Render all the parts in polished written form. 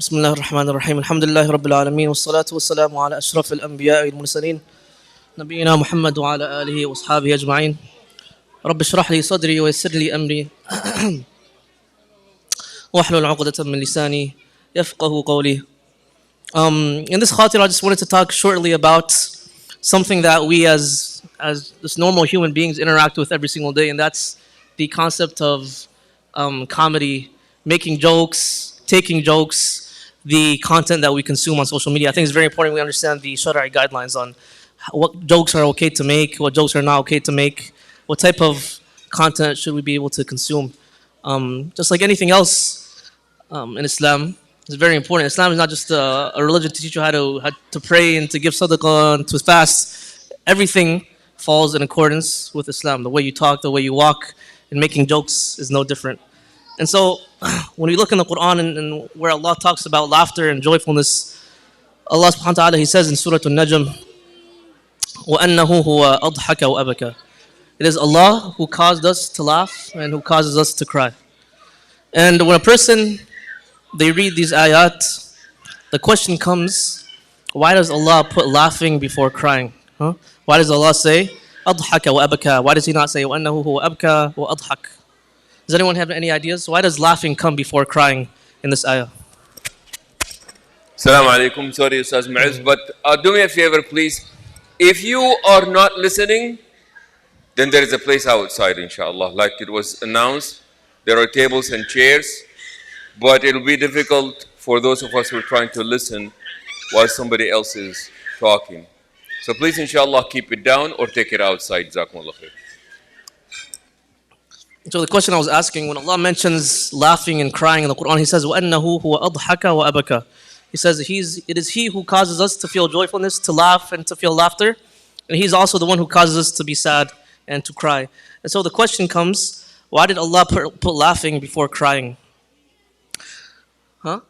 بسم الله الرحمن الرحيم الحمد لله رب العالمين والصلاة والسلام على أشرف الأنبياء والمرسلين نبينا محمد وعلى آله وأصحابه أجمعين رب اشرح لي صدري ويسر لي أمري واحلل عقدة من لساني يفقه قولي. In this khatir, I just wanted to talk shortly about something that we as just normal human beings interact with every single day, and that's the concept of comedy, making jokes, taking jokes, the content that we consume on social media. I think it's very important we understand the Shari'i guidelines on what jokes are okay to make, what jokes are not okay to make, what type of content should we be able to consume. Just like anything else in Islam, it's very important. Islam is not just a religion to teach you how to pray and to give sadaqah and to fast. Everything falls in accordance with Islam. The way you talk, the way you walk, and making jokes is no different. And so, when we look in the Quran and where Allah talks about laughter and joyfulness, Allah subhanahu wa ta'ala, He says in Surah Al-Najm, وَأَنَّهُ هُوَ أَضْحَكَ وَأَبَكَ. It is Allah who caused us to laugh and who causes us to cry. And when a person, they read these ayat, the question comes, why does Allah put laughing before crying? Huh? Why does Allah say, أَضْحَكَ وَأَبَكَ? Why does He not say, وَأَنَّهُ هُوَ أَبْكَ وَأَضْحَكَ? Does anyone have any ideas? Why does laughing come before crying in this ayah? Assalamu alaikum. Sorry, Ustaz Muizz, but do me a favor, please. If you are not listening, then there is a place outside, inshallah. Like it was announced, there are tables and chairs, but it will be difficult for those of us who are trying to listen while somebody else is talking. So please, inshallah, keep it down or take it outside. Jazakumullah khair. So the question I was asking, when Allah mentions laughing and crying in the Quran, He says, وَأَنَّهُ هُوَ أَضْحَكَ وَأَبَكَ. He says it is He who causes us to feel joyfulness, to laugh and to feel laughter. And He's also the one who causes us to be sad and to cry. And so the question comes, why did Allah put laughing before crying? Huh?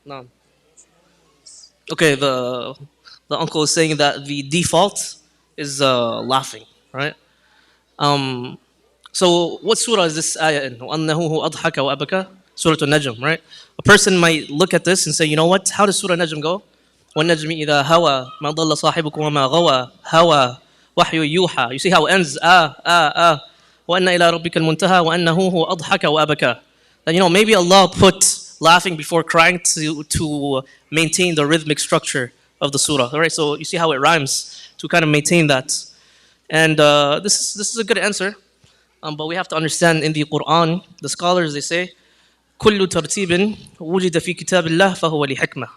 No. Okay, the uncle is saying that the default is laughing, right? So what surah is this ayah in? وَأَنَّهُ هُوَ أَضْحَكَ وَأَبَكَ. Surah Al-Najm, right? A person might look at this and say, you know what? How does Surah Najm go? وَالنَّجْمِ إِذَا هَوَى مَا ضَلَّ صَاحِبُكُمْ وَمَا غَوَى هَوَى وَحْيُ يُوحَى. You see how it ends? وَأَنَّ إِلَىٰ رَبِّكَ الْمُنْتَهَى وَأَنَّهُ هُوَ أَضْحَكَ وَأَبَكَ. Then maybe Allah put laughing before crying to maintain the rhythmic structure of the surah. All right, so you see how it rhymes to kind of maintain that. And this is a good answer, but we have to understand in the Quran, the scholars, they say, كُلُّ تَرْتِيبٍ وُجِدَ فِي كِتَابِ اللَّهِ فَهُوَ لِحِكْمَةٍ.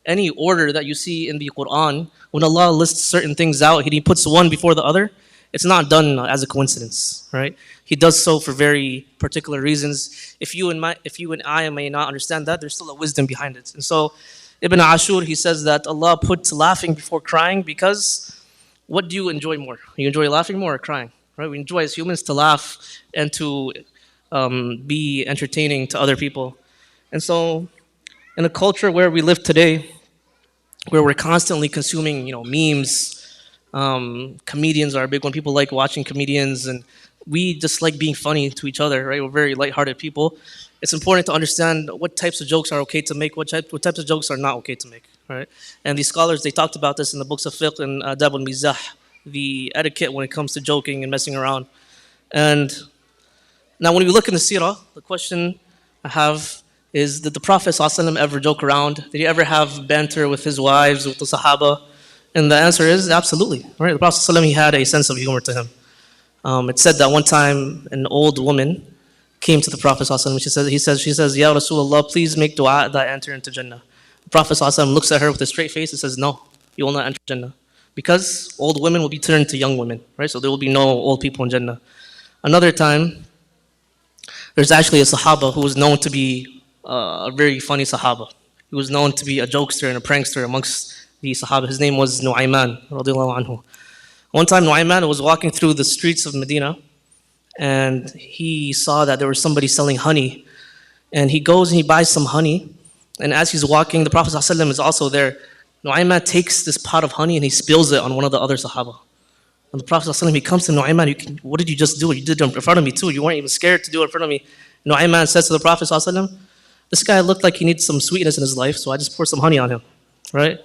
Any order that you see in the Quran, when Allah lists certain things out, He puts one before the other, it's not done as a coincidence, right? He does so for very particular reasons. If you and I may not understand that, there's still a wisdom behind it. And so Ibn Ashur, he says that Allah put laughing before crying because what do you enjoy more? You enjoy laughing more or crying? Right? We enjoy as humans to laugh and to be entertaining to other people. And so in a culture where we live today, where we're constantly consuming, memes, comedians are big one. People like watching comedians, and we just like being funny to each other, right? We're very lighthearted people. It's important to understand what types of jokes are okay to make, what types of jokes are not okay to make, right? And these scholars, they talked about this in the books of fiqh and adab al-mizah, the etiquette when it comes to joking and messing around. And now when we look in the seerah, the question I have is, did the Prophet ﷺ ever joke around? Did he ever have banter with his wives, with the Sahaba? And the answer is absolutely, right? The Prophet ﷺ, he had a sense of humor to him. It's said that one time an old woman came to the Prophet ﷺ. She says, Ya Rasulullah, please make dua that I enter into Jannah. The Prophet ﷺ looks at her with a straight face and says, no, you will not enter Jannah. Because old women will be turned to young women, right? So there will be no old people in Jannah. Another time, there's actually a Sahaba who was known to be a very funny Sahaba. He was known to be a jokester and a prankster amongst the Sahaba. His name was Nu'ayman, radiallahu anhu. One time Nu'ayman was walking through the streets of Medina, and he saw that there was somebody selling honey. And he goes and he buys some honey, and as he's walking, the Prophet ﷺ is also there. Nu'ayman takes this pot of honey and he spills it on one of the other Sahaba. And the Prophet ﷺ, he comes to Nu'ayman, what did you just do? You did it in front of me too. You weren't even scared to do it in front of me. Nu'ayman says to the Prophet ﷺ, this guy looked like he needs some sweetness in his life, so I just poured some honey on him, right?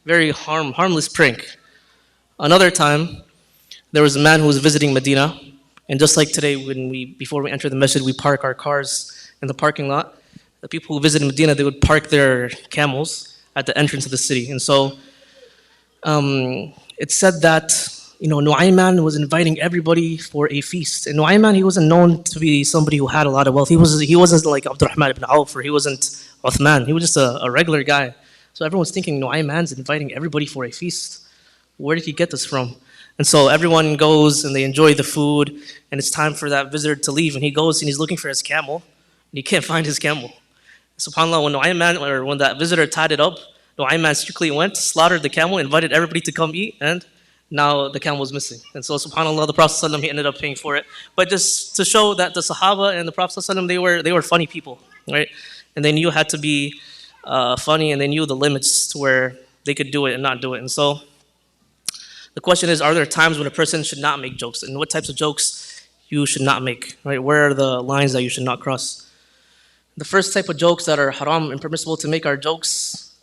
Very harmless prank. Another time, there was a man who was visiting Medina, and just like today, before we enter the masjid, we park our cars in the parking lot. The people who visited Medina, they would park their camels at the entrance of the city, and so it said that Nu'ayman was inviting everybody for a feast. And Nu'ayman, he wasn't known to be somebody who had a lot of wealth. He wasn't like Abdurrahman ibn Auf, or he wasn't Uthman. He was just a regular guy. So everyone's thinking Nu'ayman's inviting everybody for a feast. Where did he get this from? And so everyone goes and they enjoy the food, and it's time for that visitor to leave. And he goes and he's looking for his camel, and he can't find his camel. SubhanAllah, when that visitor tied it up, Nu'ayman strictly went, slaughtered the camel, invited everybody to come eat, and now the camel was missing. And so subhanAllah, the Prophet ﷺ, he ended up paying for it. But just to show that the Sahaba and the Prophet ﷺ, they were funny people, right? And they knew how to be funny, and they knew the limits to where they could do it and not do it. And so the question is, are there times when a person should not make jokes? And what types of jokes you should not make, right? Where are the lines that you should not cross? The first type of jokes that are haram and permissible to make are jokes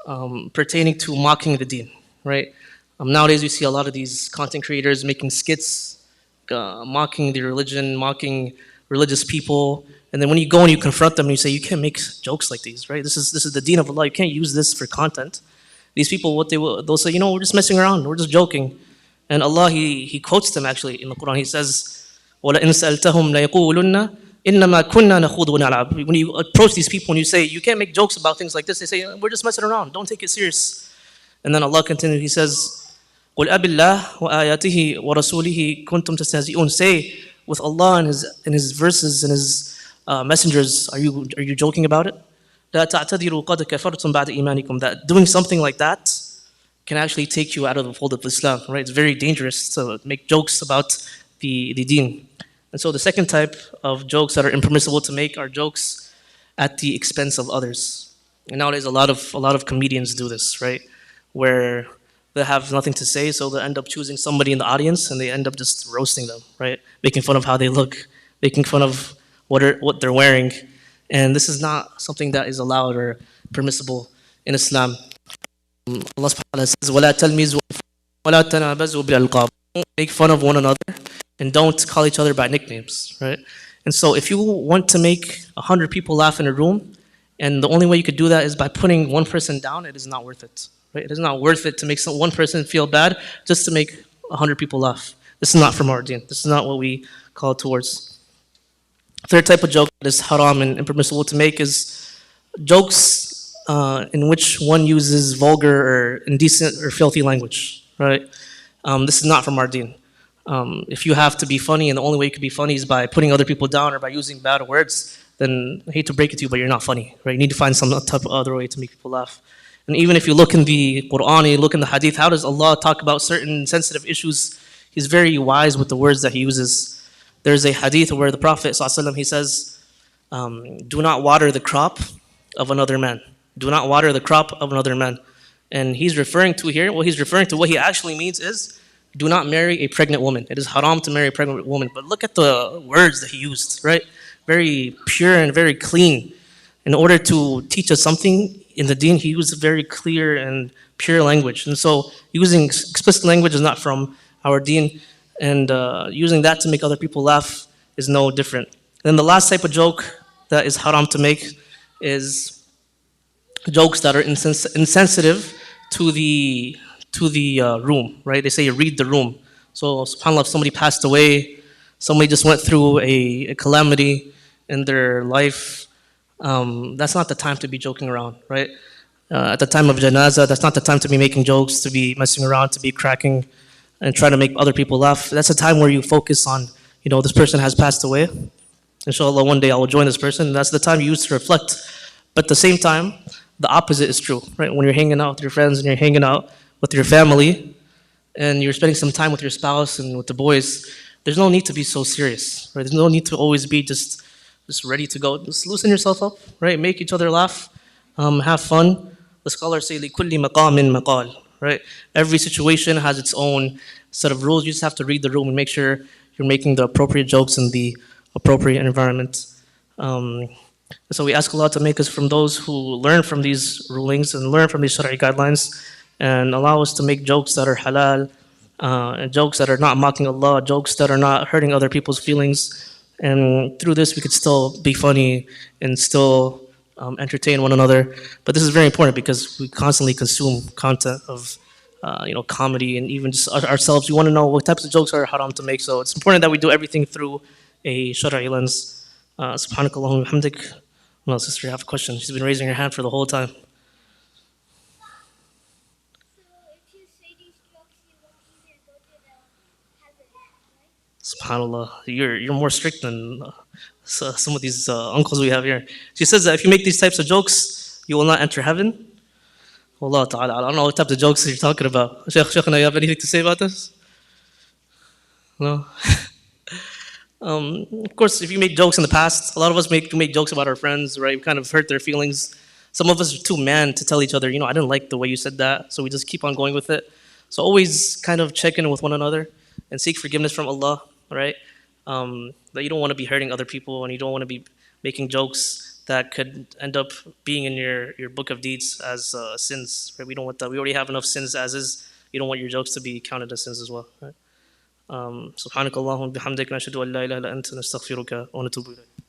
pertaining to mocking the deen, right? Nowadays, we see a lot of these content creators making skits, mocking the religion, mocking religious people, and then when you go and you confront them and you say, you can't make jokes like these, right? This is the deen of Allah. You can't use this for content. These people, they'll say, we're just messing around, we're just joking, and Allah, He quotes them actually in the Quran. He says, وَلَئِنْ سَأَلْتَهُمْ لَيَقُولُنَّ إِنَّمَا كُنَّا نَخُوضُ وَنَلْعَبُ. When you approach these people and you say, you can't make jokes about things like this, they say, we're just messing around, don't take it serious. And then Allah continues, He says, قُلْ أَبِ اللَّهِ وَآيَاتِهِ وَرَسُولِهِ كُنْتُمْ تَسْتَهْزِئُونَ. Say, with Allah and His verses and His messengers, are you joking about it? لَا تَعْتَذِرُوا قَدْ كَفَرْتُمْ بَعْدَ إِيمَانِكُمْ. That doing something like that can actually take you out of the fold of Islam, right? It's very dangerous to make jokes about the deen. And so the second type of jokes that are impermissible to make are jokes at the expense of others. And nowadays a lot of comedians do this, right? Where they have nothing to say, so they end up choosing somebody in the audience and they end up just roasting them, right? Making fun of how they look, making fun of what they're wearing. And this is not something that is allowed or permissible in Islam. Allah subhanahu wa ta'ala says, وَلَا تَلْمِزُوا وَلَا تَنَابَزُوا بِالْأَلْقَابِ. Don't make fun of one another and don't call each other by nicknames, right? And so if you want to make 100 people laugh in a room, and the only way you could do that is by putting one person down, it is not worth it. Right? It is not worth it to make one person feel bad just to make 100 people laugh. This is not from our deen. This is not what we call towards. Third type of joke that is haram and impermissible to make is jokes in which one uses vulgar or indecent or filthy language. Right? This is not from our deen. If you have to be funny and the only way you can be funny is by putting other people down or by using bad words, then I hate to break it to you, but you're not funny. Right? You need to find some type of other way to make people laugh. And even if you look in the Quran, you look in the Hadith, how does Allah talk about certain sensitive issues? He's very wise with the words that He uses. There's a Hadith where the Prophet ﷺ, he says, do not water the crop of another man. Do not water the crop of another man. And he's referring to here, what he actually means is, do not marry a pregnant woman. It is haram to marry a pregnant woman. But look at the words that he used, right? Very pure and very clean. In order to teach us something in the deen, he used very clear and pure language. And so using explicit language is not from our deen, and using that to make other people laugh is no different. Then the last type of joke that is haram to make is jokes that are insensitive to the room, right? They say read the room. So subhanAllah, if somebody passed away, somebody just went through a calamity in their life, that's not the time to be joking around, right? At the time of janazah, that's not the time to be making jokes, to be messing around, to be cracking and trying to make other people laugh. That's a time where you focus on, this person has passed away. Inshallah, one day I will join this person. That's the time you use to reflect. But at the same time, the opposite is true, right? When you're hanging out with your friends and you're hanging out with your family and you're spending some time with your spouse and with the boys, there's no need to be so serious, right? There's no need to always be just ready to go. Just loosen yourself up, right? Make each other laugh, have fun. The scholars say, لِكُلِّ مَقَامٍ مَقَالٍ, right? Every situation has its own set of rules. You just have to read the room and make sure you're making the appropriate jokes in the appropriate environment. Um, so we ask Allah to make us from those who learn from these rulings and learn from these Shari'i guidelines and allow us to make jokes that are halal, and jokes that are not mocking Allah, jokes that are not hurting other people's feelings. And through this, we could still be funny and still entertain one another. But this is very important because we constantly consume content of comedy and even just ourselves. We want to know what types of jokes are haram to make. So it's important that we do everything through a Shari'i lens. Subhanakallahumma hamdik. No, sister, you have a question. She's been raising her hand for the whole time. Subhanallah, you're more strict than some of these uncles we have here. She says that if you make these types of jokes, you will not enter heaven. Wallah ta'ala, I don't know what types of jokes you're talking about. Shaykhna, you have anything to say about this? No? Of course, if you make jokes in the past, a lot of us make jokes about our friends, right? We kind of hurt their feelings. Some of us are too man to tell each other, I didn't like the way you said that, so we just keep on going with it. So always kind of check in with one another and seek forgiveness from Allah, right? That you don't want to be hurting other people and you don't want to be making jokes that could end up being in your book of deeds as sins, right? We don't want that. We already have enough sins as is. You don't want your jokes to be counted as sins as well, right? سبحانك اللهم وبحمدك نشهد أن لا إله إلا أنت نستغفرك ونتوب إليك